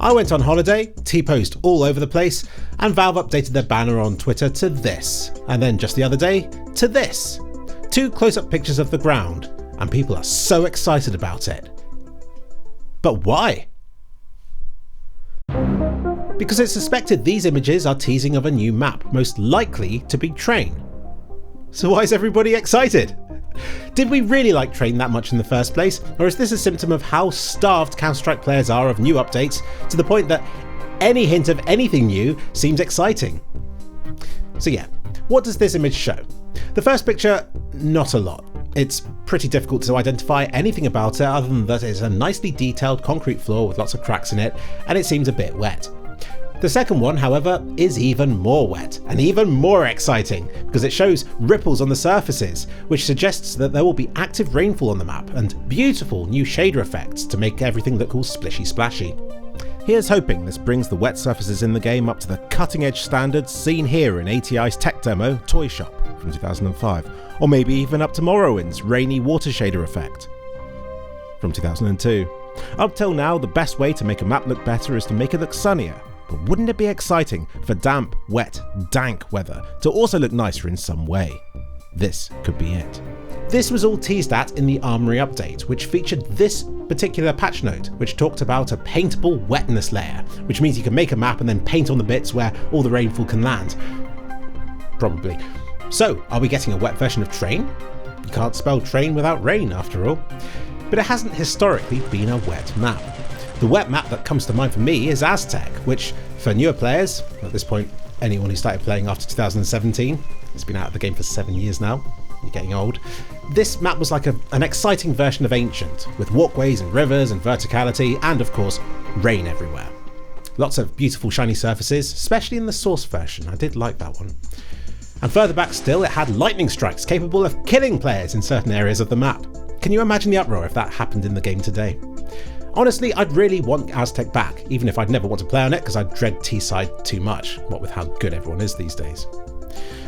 I went on holiday, T-post all over the place, and Valve updated their banner on Twitter to this, and then just the other day, to this. 2 close-up pictures of the ground, and people are so excited about it. But why? Because it's suspected these images are teasing of a new map, most likely to be Train. So why is everybody excited? Did we really like Train that much in the first place, or is this a symptom of how starved Counter-Strike players are of new updates, to the point that any hint of anything new seems exciting? So yeah, what does this image show? The first picture, not a lot. It's pretty difficult to identify anything about it other than that it's a nicely detailed concrete floor with lots of cracks in it, and it seems a bit wet. The second one, however, is even more wet and even more exciting because it shows ripples on the surfaces, which suggests that there will be active rainfall on the map and beautiful new shader effects to make everything look all splishy splashy. Here's hoping this brings the wet surfaces in the game up to the cutting edge standards seen here in ATI's tech demo Toy Shop from 2005, or maybe even up to Morrowind's rainy water shader effect from 2002. Up till now, the best way to make a map look better is to make it look sunnier. But wouldn't it be exciting for damp, wet, dank weather to also look nicer in some way? This could be it. This was all teased at in the Armory update, which featured this particular patch note, which talked about a paintable wetness layer, which means you can make a map and then paint on the bits where all the rainfall can land. Probably. So, are we getting a wet version of Train? You can't spell train without rain, after all. But it hasn't historically been a wet map. The wet map that comes to mind for me is AZTEC, which, for newer players, at this point anyone who started playing after 2017, it's been out of the game for 7 years now, you're getting old, this map was like an exciting version of Ancient, with walkways and rivers and verticality, and of course, rain everywhere. Lots of beautiful shiny surfaces, especially in the source version, I did like that one. And further back still, it had lightning strikes capable of killing players in certain areas of the map. Can you imagine the uproar if that happened in the game today? Honestly, I'd really want AZTEC back, even if I'd never want to play on it because I dread T-side too much, what with how good everyone is these days.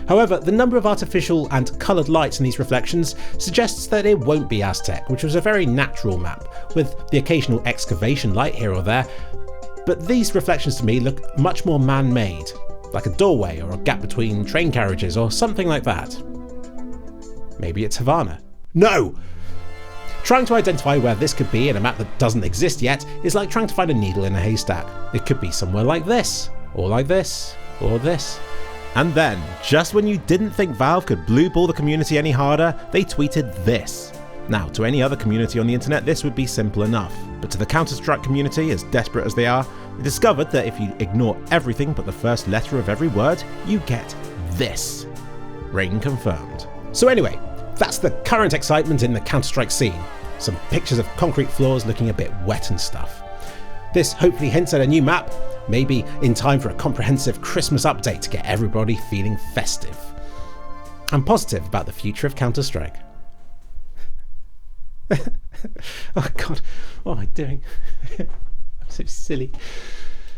However, the number of artificial and coloured lights in these reflections suggests that it won't be AZTEC, which was a very natural map, with the occasional excavation light here or there, but these reflections to me look much more man-made, like a doorway or a gap between train carriages or something like that. Maybe it's Havana. No! Trying to identify where this could be in a map that doesn't exist yet is like trying to find a needle in a haystack. It could be somewhere like this, or like this, or this. And then, just when you didn't think Valve could blue ball the community any harder, they tweeted this. Now, to any other community on the internet, this would be simple enough. But to the Counter-Strike community, as desperate as they are, they discovered that if you ignore everything but the first letter of every word, you get this. Rain confirmed. So anyway, that's the current excitement in the Counter-Strike scene. Some pictures of concrete floors looking a bit wet and stuff. This hopefully hints at a new map, maybe in time for a comprehensive Christmas update to get everybody feeling festive. I'm positive about the future of Counter-Strike. Oh god, what am I doing? I'm so silly.